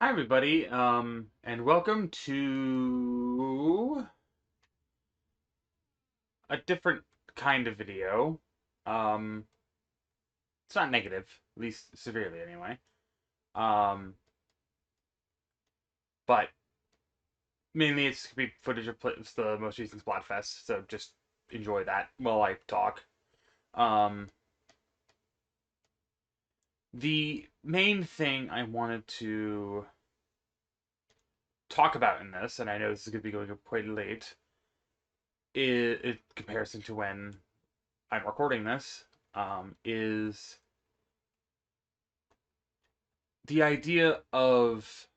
Hi everybody, and welcome to a different kind of video. Um, it's not negative, at least severely anyway. Um, but mainly it's gonna be footage of the most recent Splatfest, so just enjoy that while I talk. Um, the main thing I wanted to talk about in this, and I know this is gonna be going up quite late, is in comparison to when I'm recording this, is the idea of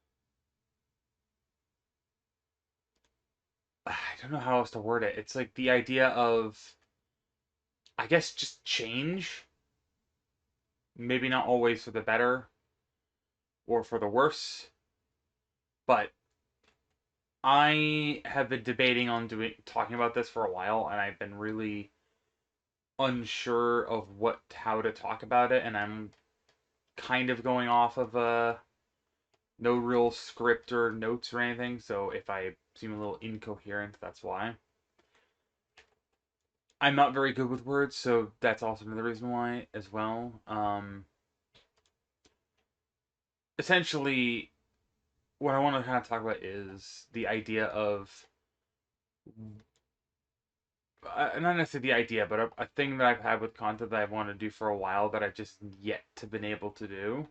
I don't know how else to word it. It's like the idea of I guess just change, maybe not always for the better or for the worse, but I have been debating on doing talking about this for a while and I've been really unsure of what how to talk about it and I'm kind of going off of no real script or notes or anything, so if I seem a little incoherent, that's why. I'm not very good with words, so that's also another reason why as well. Essentially, what I want to kind of talk about is the idea of, not necessarily the idea, but a thing that I've had with content that I've wanted to do for a while that I've just yet to been able to do.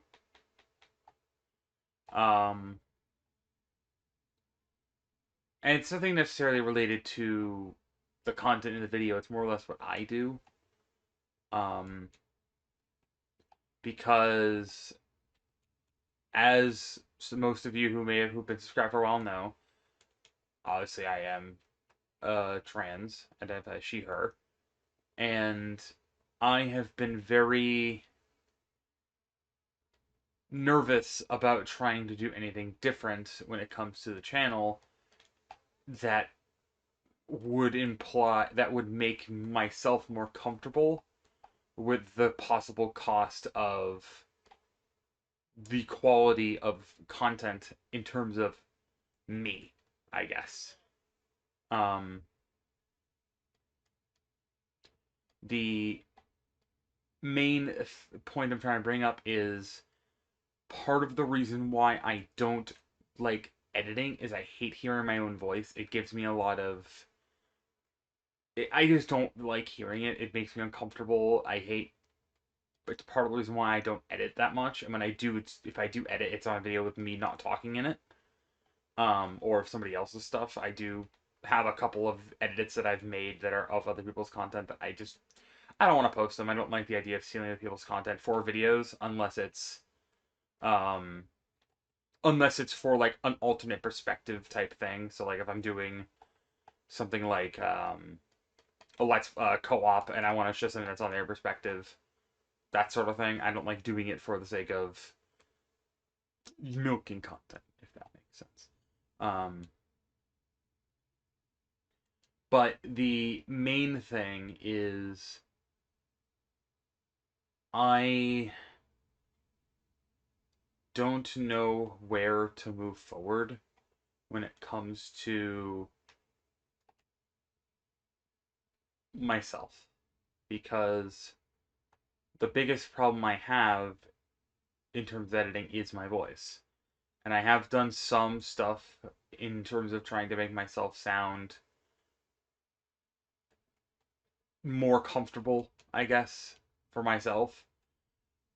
Um, and it's nothing necessarily related to the content in the video. It's more or less what I do. Um, because as most of you who've been subscribed for a while know, obviously I am trans, identify as she, her, and I have been very nervous about trying to do anything different when it comes to the channel that would make myself more comfortable with the possible cost of the quality of content in terms of me, I guess. Um, the main point I'm trying to bring up is part of the reason why I don't like editing is I hate hearing my own voice. It gives me a lot of. I just don't like hearing it. It makes me uncomfortable. I hate. It's part of the reason why I don't edit that much. And when I do, it's if I do edit, it's on a video with me not talking in it. Or if somebody else's stuff. I do have a couple of edits that I've made that are of other people's content that I don't want to post them. I don't like the idea of stealing other people's content for videos um unless it's for like an alternate perspective type thing. So like if I'm doing something like a let's co-op and I want to show something that's on their perspective, that sort of thing. I don't like doing it for the sake of milking content, if that makes sense. Um, but the main thing is I don't know where to move forward when it comes to myself because the biggest problem I have in terms of editing is my voice. And I have done some stuff in terms of trying to make myself sound more comfortable, I guess, for myself.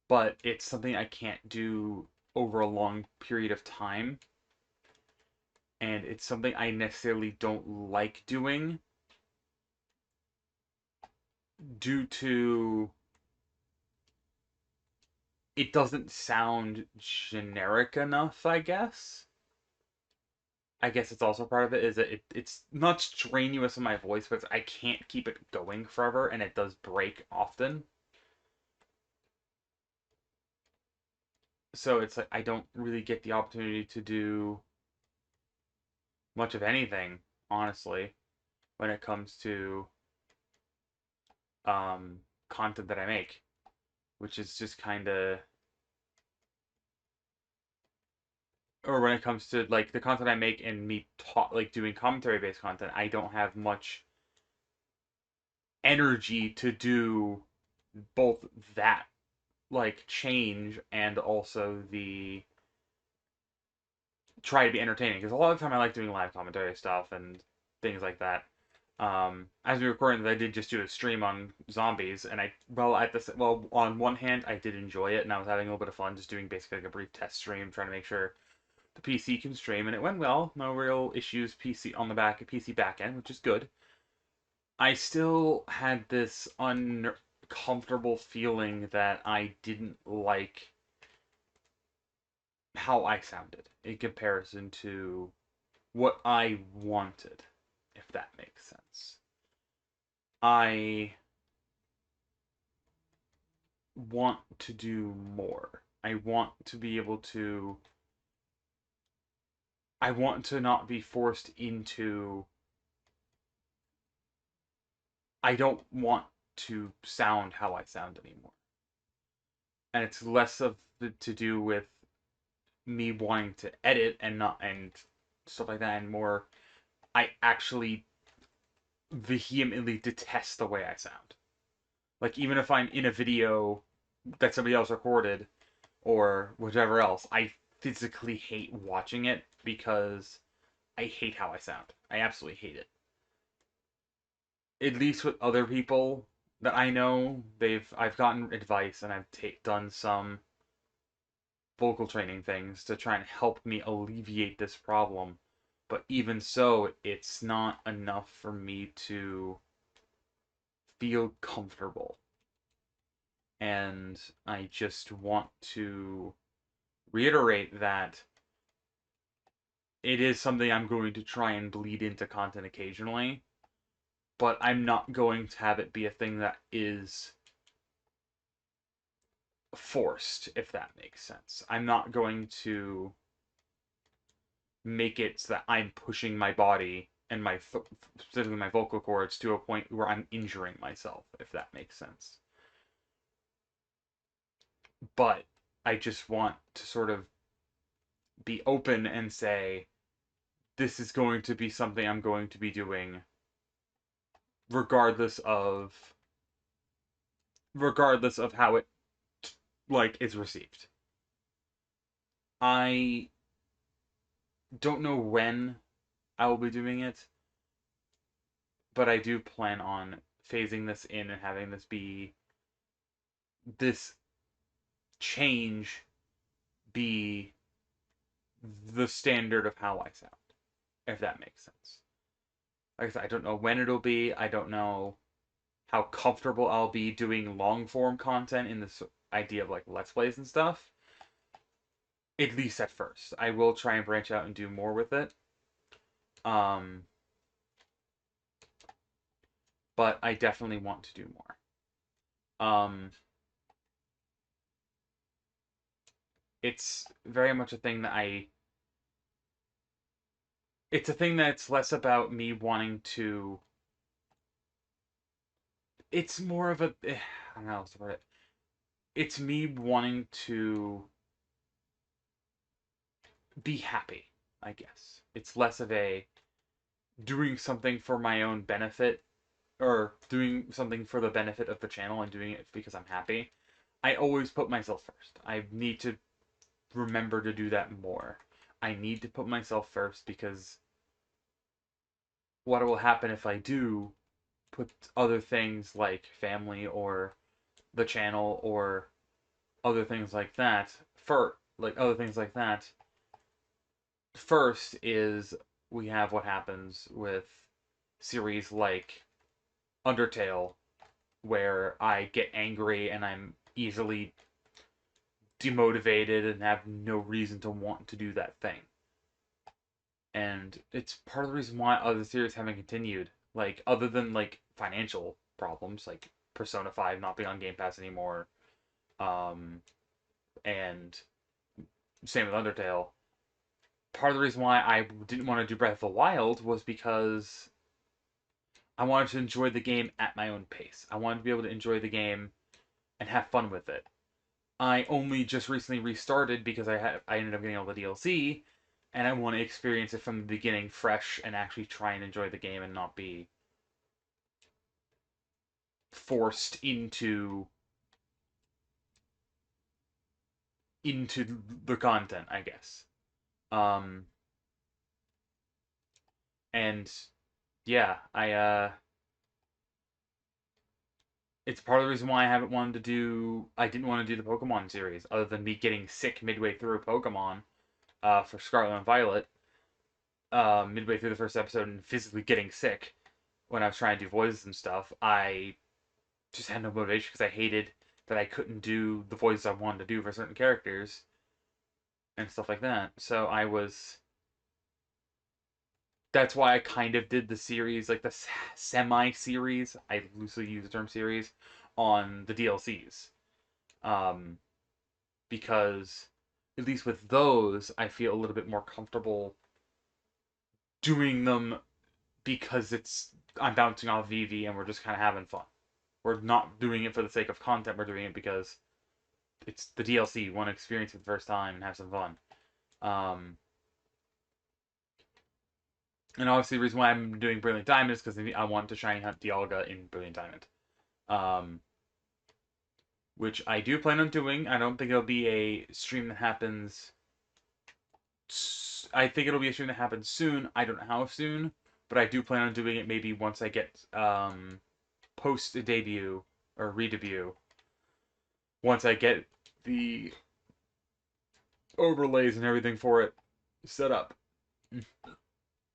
But it's something I can't do over a long period of time. And it's something I necessarily don't like doing due to it doesn't sound generic enough, I guess. I guess it's also part of it is that it's not strenuous in my voice, but I can't keep it going forever, and it does break often. So it's like I don't really get the opportunity to do much of anything, honestly, when it comes to content that I make, which is just kind of or when it comes to like the content I make and me talk like doing commentary based content, I don't have much energy to do both that like change and also the try to be entertaining because a lot of the time I like doing live commentary stuff and things like that. As we were recording, I did just do a stream on zombies, and on one hand, I did enjoy it, and I was having a little bit of fun just doing basically like a brief test stream, trying to make sure the PC can stream, and it went well. No real issues PC on the PC backend, which is good. I still had this uncomfortable feeling that I didn't like how I sounded in comparison to what I wanted, if that makes sense. I want to do more. I want to be able to. I want to not be forced into. I don't want to sound how I sound anymore. And it's less of to do with me wanting to edit and not and stuff like that, and more I actually vehemently detest the way I sound. Like even if I'm in a video that somebody else recorded or whatever else, I physically hate watching it because I hate how I sound. I absolutely hate it. At least with other people that I know, I've gotten advice and done some vocal training things to try and help me alleviate this problem. But even so, it's not enough for me to feel comfortable. And I just want to reiterate that it is something I'm going to try and bleed into content occasionally, but I'm not going to have it be a thing that is forced, if that makes sense. I'm not going to make it so that I'm pushing my body and specifically my vocal cords to a point where I'm injuring myself, if that makes sense. But I just want to sort of be open and say this is going to be something I'm going to be doing regardless of how it like is received. I don't know when I will be doing it, but I do plan on phasing this in and having this change be the standard of how I sound, if that makes sense. Like I said, I don't know when it'll be. I don't know how comfortable I'll be doing long form content in this idea of like let's plays and stuff. At least at first, I will try and branch out and do more with it. Um, but I definitely want to do more. Um, it's very much a thing that I. It's a thing that's less about me wanting to. It's more of a. I don't know how to word it. It's me wanting to be happy, I guess. It's less of a doing something for my own benefit or doing something for the benefit of the channel and doing it because I'm happy. I always put myself first. I need to remember to do that more. I need to put myself first because what will happen if I do put other things like family or the channel or other things like that first is we have what happens with series like Undertale where I get angry and I'm easily demotivated and have no reason to want to do that thing. And it's part of the reason why other series haven't continued. Like other than like financial problems, like Persona 5 not being on Game Pass anymore, um, and same with Undertale. Part of the reason why I didn't want to do Breath of the Wild was because I wanted to enjoy the game at my own pace. I wanted to be able to enjoy the game and have fun with it. I only just recently restarted because I ended up getting all the DLC, and I want to experience it from the beginning, fresh, and actually try and enjoy the game and not be forced into the content, I guess. Um, and yeah, it's part of the reason why I didn't want to do the Pokemon series, other than me getting sick midway through Pokemon, for Scarlet and Violet, midway through the first episode and physically getting sick when I was trying to do voices and stuff. I just had no motivation because I hated that I couldn't do the voices I wanted to do for certain characters and stuff like that. So I was that's why I kind of did the series, like the semi series. I loosely use the term series on the DLCs, um, because at least with those, I feel a little bit more comfortable doing them because I'm bouncing off Vivi and we're just kind of having fun. We're not doing it for the sake of content. We're doing it because it's the DLC. You want to experience it the first time and have some fun. Um, and obviously, the reason why I'm doing Brilliant Diamond is because I want to shiny hunt Dialga in Brilliant Diamond. Um, which I do plan on doing. I don't think it'll be a stream that happens. I think it'll be a stream that happens soon. I don't know how soon, but I do plan on doing it maybe once I get post debut or re-debut. Once I get the overlays and everything for it set up.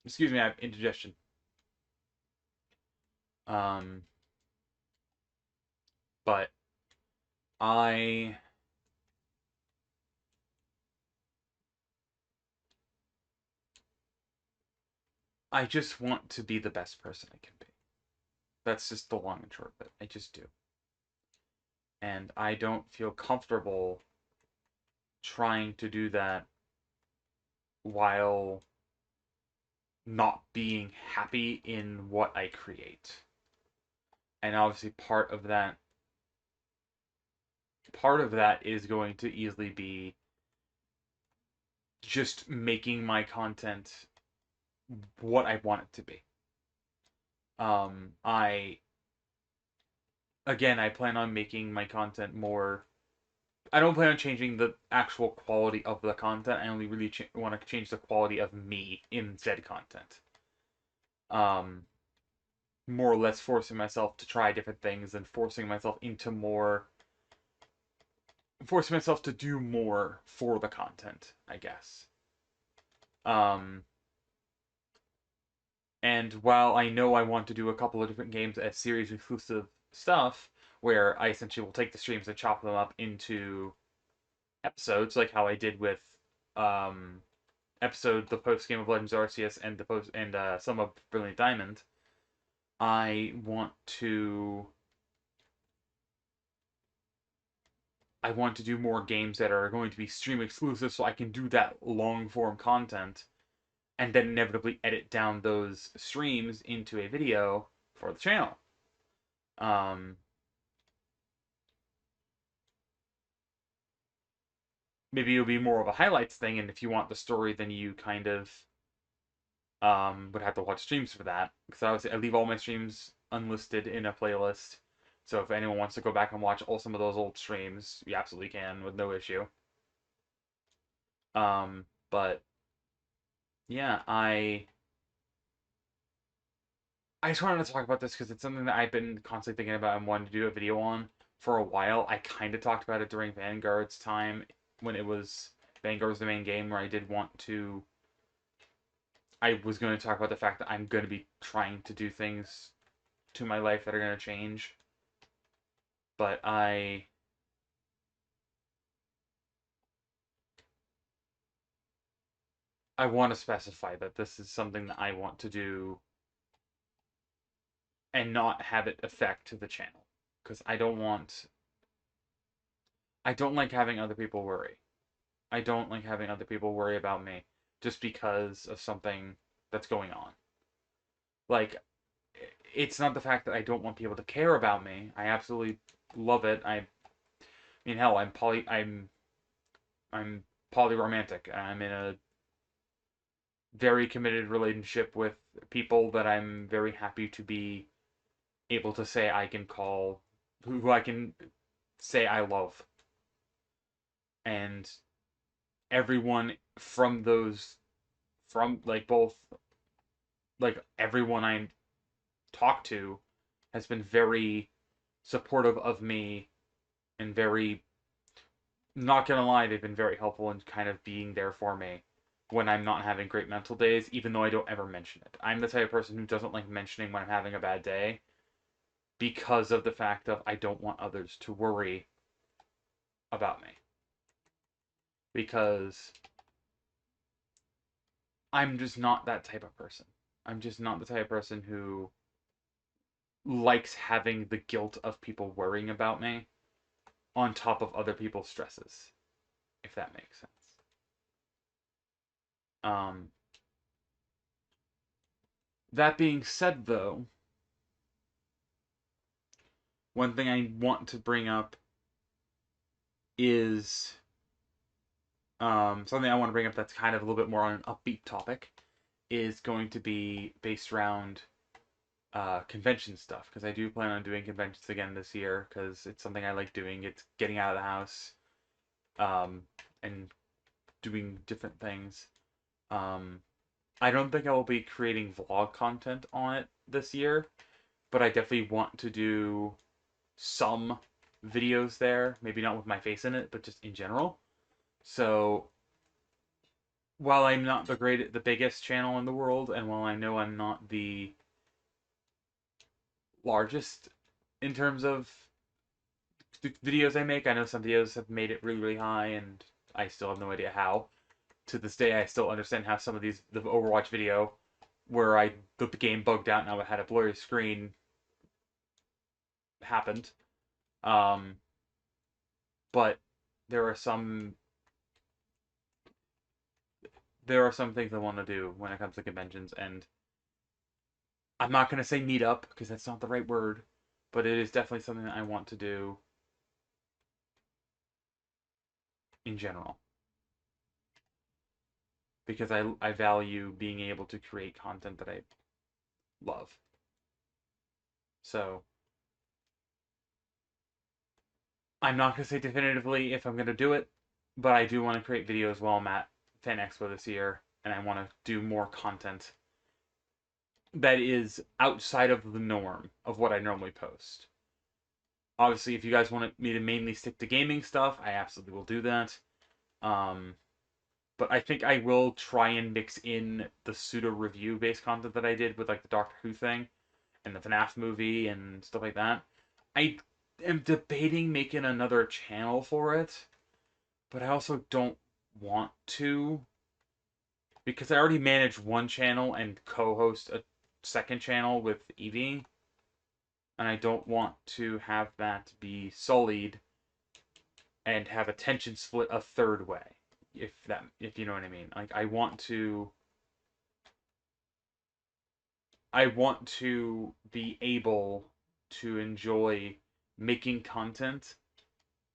Excuse me, I have indigestion. Um, but I I just want to be the best person I can be. That's just the long and short of it. I just do. And I don't feel comfortable trying to do that while not being happy in what I create. And obviously part of that is going to easily be just making my content what I want it to be. I again, I plan on making my content more. I don't plan on changing the actual quality of the content. I only really want to change the quality of me in said content. Um, More or less forcing myself to try different things and forcing myself to do more for the content, I guess. Um, and while I know I want to do a couple of different games as series exclusive stuff, where I essentially will take the streams and chop them up into episodes, like how I did with um, the post game of Legends Arceus and the post and some of Brilliant Diamond. I want to I want to do more games that are going to be stream exclusive so I can do that long form content and then inevitably edit down those streams into a video for the channel. Um, Maybe it'll be more of a highlights thing, and if you want the story, then you kind of would have to watch streams for that. Because obviously, I leave all my streams unlisted in a playlist. So if anyone wants to go back and watch all some of those old streams, you absolutely can with no issue. But yeah, I just wanted to talk about this because it's something that I've been constantly thinking about and wanting to do a video on for a while. I kind of talked about it during Vanguard's time when Vanguard was the main game where I was going to talk about the fact that I'm going to be trying to do things to my life that are going to change. But I want to specify that this is something that I want to do and not have it affect the channel because I don't like having other people worry. I don't like having other people worry about me just because of something that's going on. Like, it's not the fact that I don't want people to care about me. I absolutely love it. mean, hell, I'm polyromantic. I'm in a very committed relationship with people that I'm very happy to be able to say I can call, who I can say I love. And everyone from those, from like both, like everyone I talk to has been very supportive of me and very, not gonna lie, they've been very helpful in kind of being there for me when I'm not having great mental days, even though I don't ever mention it. I'm the type of person who doesn't like mentioning when I'm having a bad day because of the fact of I don't want others to worry about me. Because I'm just not that type of person. I'm just not the type of person who likes having the guilt of people worrying about me on top of other people's stresses, if that makes sense. Um, that being said, though, one thing I want to bring up is something I want to bring up that's kind of a little bit more on an upbeat topic is going to be based around convention stuff because I do plan on doing conventions again this year because it's something I like doing. It's getting out of the house um, and doing different things. Um, I don't think I will be creating vlog content on it this year, but I definitely want to do some videos there. Maybe not with my face in it, but just in general. So while I'm not the biggest channel in the world, and while I know I'm not the largest in terms of the videos I make, I know some videos have made it really, really high, and I still have no idea how. To this day, I still understand how some of the Overwatch video, where the game bugged out and I had a blurry screen, happened. Um, but there are some there are some things I want to do when it comes to conventions, and I'm not gonna say meet up because that's not the right word, but it is definitely something that I want to do in general because I value being able to create content that I love. So I'm not gonna say definitively if I'm gonna do it, but I do want to create videos while I'm at Fan Expo this year, and I want to do more content that is outside of the norm of what I normally post. Obviously, if you guys want me to mainly stick to gaming stuff, I absolutely will do that. Um, but I think I will try and mix in the pseudo review based content that I did with like the Doctor Who thing and the FNAF movie and stuff like that. I am debating making another channel for it, but I also don't want to because I already manage one channel and co-host a second channel with Evie, and I don't want to have that be sullied and have attention split a third way. If you know what I mean. Like I want to be able to enjoy making content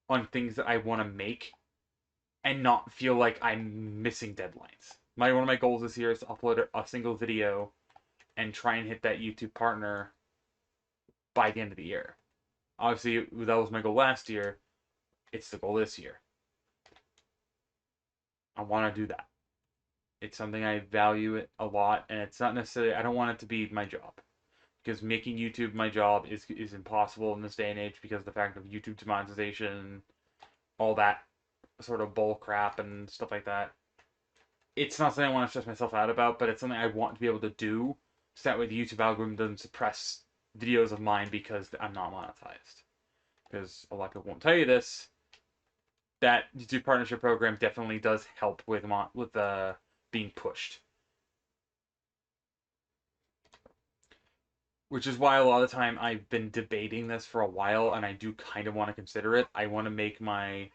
on things that I want to make and not feel like I'm missing deadlines. One of my goals this year is to upload a single video and try and hit that YouTube partner by the end of the year. Obviously, that was my goal last year. It's the goal this year. I want to do that. It's something I value it a lot, and it's not necessarily. I don't want it to be my job because making YouTube my job is impossible in this day and age because of the fact of YouTube demonetization, all that sort of bull crap and stuff like that. It's not something I want to stress myself out about, but it's something I want to be able to do so that way the YouTube algorithm doesn't suppress videos of mine because I'm not monetized. Because a lot of people won't tell you this, that YouTube partnership program definitely does help with being pushed. Which is why a lot of the time I've been debating this for a while, and I do kind of want to consider it. I want to make my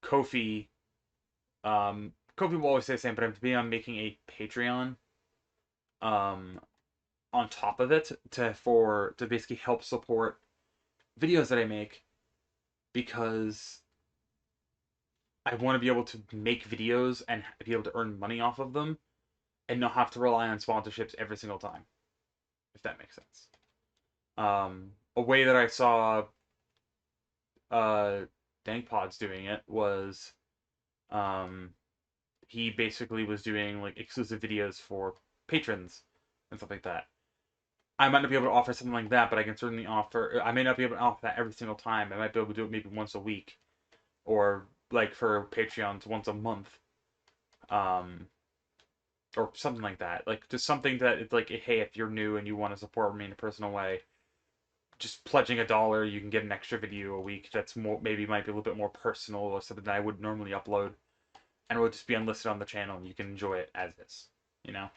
Kofi. Kofi will always say the same, but I'm debating on making a Patreon. Um, on top of it to basically help support videos that I make because I want to be able to make videos and be able to earn money off of them and not have to rely on sponsorships every single time, if that makes sense. A way that I saw uh, Dankpods doing it was um, he basically was doing like exclusive videos for patrons and stuff like that. I might not be able to offer something like that, but I can certainly offer. I may not be able to offer that every single time. I might be able to do it maybe once a week, or like for Patreons once a month, um, or something like that. Like just something that it's like, hey, if you're new and you want to support me in a personal way, just pledging $1, you can get an extra video a week. That's more maybe might be a little bit more personal or something that I would normally upload, and it will just be unlisted on the channel, and you can enjoy it as is. You know,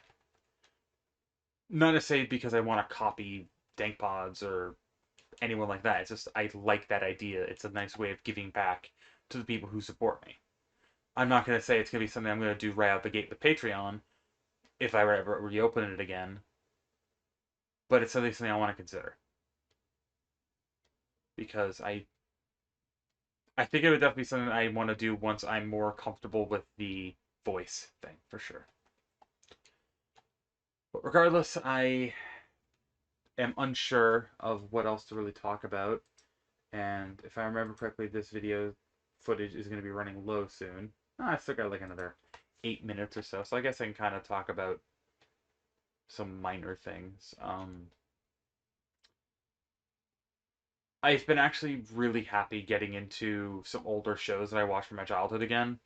not to say because I want to copy Dankpods or anyone like that. It's just I like that idea. It's a nice way of giving back to the people who support me. I'm not gonna say it's gonna be something I'm gonna do right out the gate with Patreon if I ever reopen it again, but it's something I want to consider because I think it would definitely be something I want to do once I'm more comfortable with the voice thing for sure. But regardless, I am unsure of what else to really talk about. And if I remember correctly, this video footage is going to be running low soon. I still got like another 8 minutes or so, so I guess I can kind of talk about some minor things. I've been actually really happy getting into some older shows that I watched from my childhood again.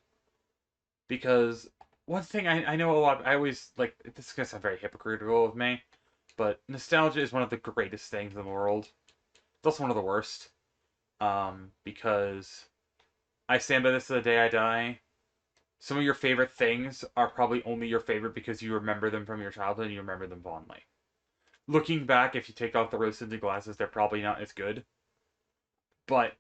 Because one thing I know a lot, I always like this is gonna sound very hypocritical of me, but nostalgia is one of the greatest things in the world. It's also one of the worst. Because I stand by this to the day I die. Some of your favorite things are probably only your favorite because you remember them from your childhood and you remember them fondly. Looking back, if you take off the rose tinted glasses, they're probably not as good. But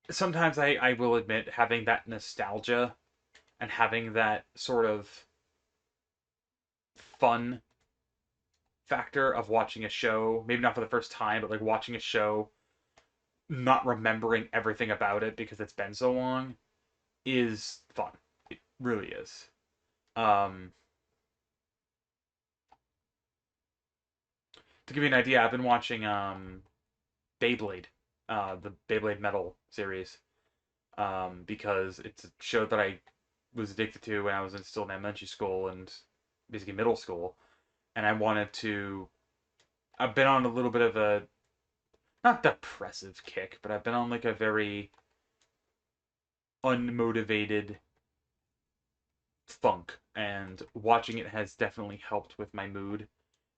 sometimes I will admit having that nostalgia and having that sort of fun factor of watching a show, maybe not for the first time, but like watching a show, not remembering everything about it because it's been so long, is fun. It really is. Um, to give you an idea, I've been watching Beyblade, the Beyblade Metal series, because it's a show that I was addicted to when I was still in elementary school and basically middle school, and I wanted to. I've been on a little bit of a not depressive kick, but I've been on like a very unmotivated funk, and watching it has definitely helped with my mood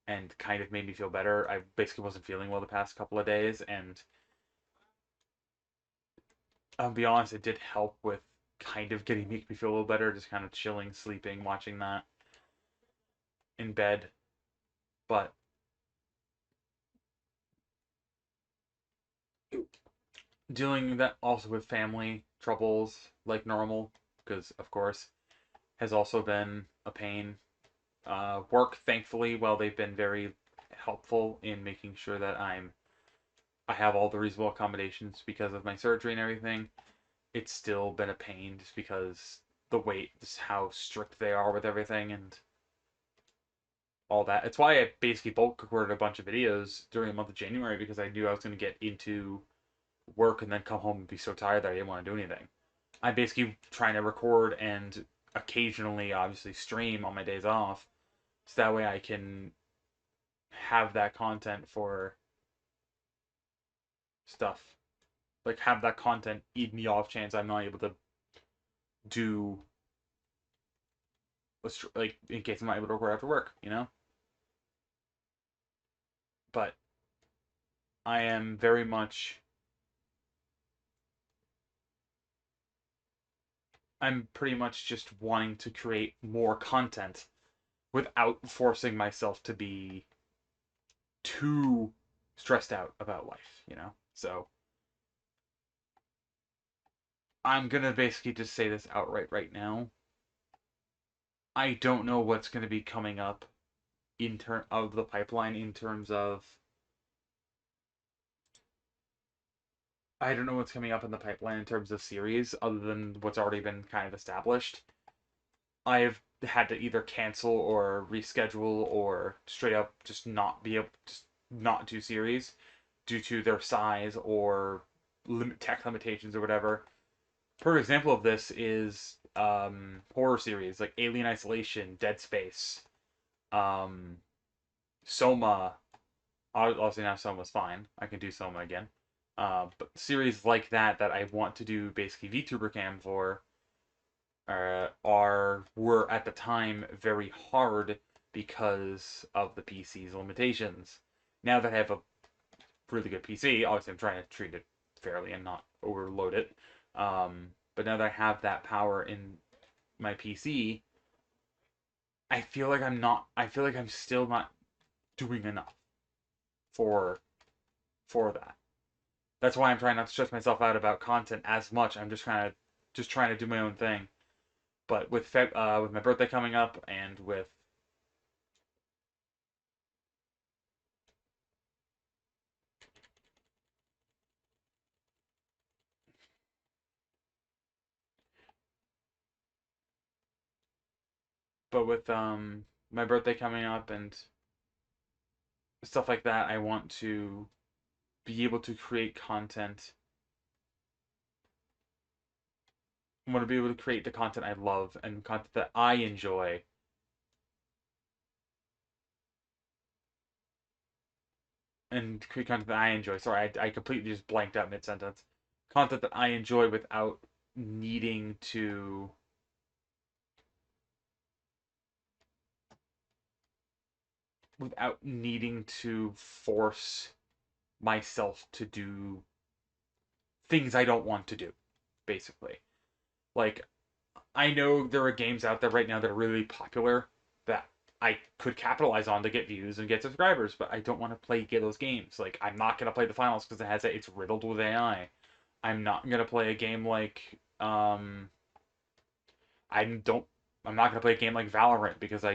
and kind of made me feel better. I basically wasn't feeling well the past couple of days, and I'll be honest, it did help with kind of getting make me feel a little better, just kind of chilling, sleeping, watching that in bed. But dealing that also with family troubles like normal, because of course, has also been a pain. Work, thankfully, while they've been very helpful in making sure that I have all the reasonable accommodations because of my surgery and everything. It's still been a pain just because the weight, just how strict they are with everything and all that. It's why I basically bulk recorded a bunch of videos during the month of January because I knew I was going to get into work and then come home and be so tired that I didn't want to do anything. I'm basically trying to record and occasionally, obviously, stream on my days off, so that way I can have that content for stuff. Like have that content eat me off chance I'm not able to do like in case I'm not able to record after work, you know. But I am very much I'm pretty much just wanting to create more content without forcing myself to be too stressed out about life, you know? So I'm gonna basically just say this outright right now. I don't know what's gonna be coming up in term of the pipeline in terms of I don't know what's coming up in the pipeline in terms of series other than what's already been kind of established. I've had to either cancel or reschedule or straight up just not be able just not do series due to their size or tech limitations or whatever. Perfect example of this is horror series like Alien Isolation, Dead Space, um, Soma. Obviously now Soma's fine. I can do Soma again. But series like that I want to do basically VTuber cam for were at the time very hard because of the PC's limitations. Now that I have a really good PC, obviously I'm trying to treat it fairly and not overload it. But now that I have that power in my PC, I feel like I'm not. I feel like I'm still not doing enough for that. That's why I'm trying not to stress myself out about content as much. I'm just trying to do my own thing. But with my birthday coming up and with my birthday coming up and stuff like that, I want to be able to create content. I want to be able to create the content I love and content that I enjoy and create content that I enjoy. Sorry, I completely just blanked out mid sentence. Content that I enjoy needing to without needing to force myself to do things I don't want to do, basically. Like I know there are games out there right now that are really popular that I could capitalize on to get views and get subscribers, but I don't want to play those games. Like I'm not gonna play the finals because it's riddled with AI. I'm not gonna play a game like I don't I'm not gonna play a game like Valorant because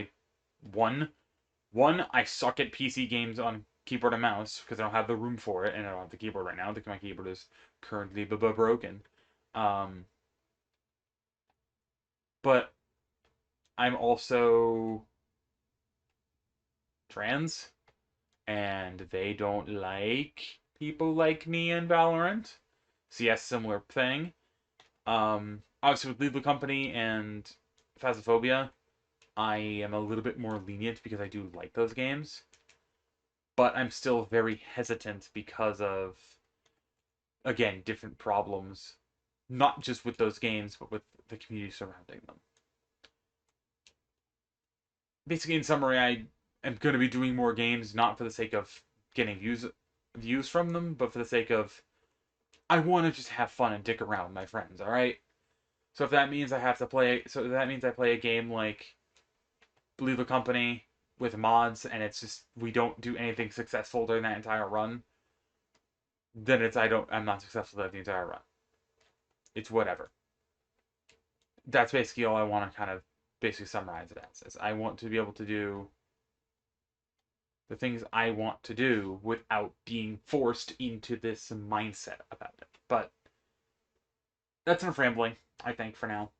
one I suck at PC games on keyboard and mouse because I don't have the room for it and I don't have the keyboard right now. I think my keyboard is currently broken. Um, but I'm also trans and they don't like people like me in Valorant. So yes, similar thing. Obviously with Leave the Company and Phasmophobia, I am a little bit more lenient because I do like those games, but I'm still very hesitant because of again different problems, not just with those games but with the community surrounding them. Basically, in summary, I am going to be doing more games not for the sake of getting views from them, but for the sake of I want to just have fun and dick around with my friends. All right. So if that means I play a game like Leave the Company with mods, and it's just we don't do anything successful during that entire run, then I'm not successful at the entire run. It's whatever. That's basically all I want to kind of basically summarize it as. Is I want to be able to do the things I want to do without being forced into this mindset about it. But that's enough rambling, I think, for now.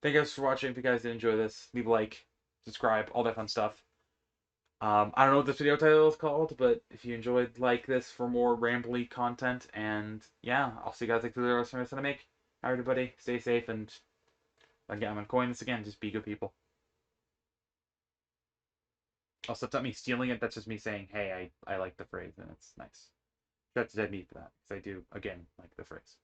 Thank you guys for watching. If you guys did enjoy this, leave a like, subscribe, all that fun stuff. I don't know what this video title is called, but if you enjoyed, like this for more rambly content. And yeah, I'll see you guys like the rest of the I make. All right, everybody, stay safe. And again, I'm going to coin this again. Just be good people. Also, it's not me stealing it. That's just me saying, hey, I like the phrase, and it's nice. That's dead meat for that, because I do, again, like the phrase.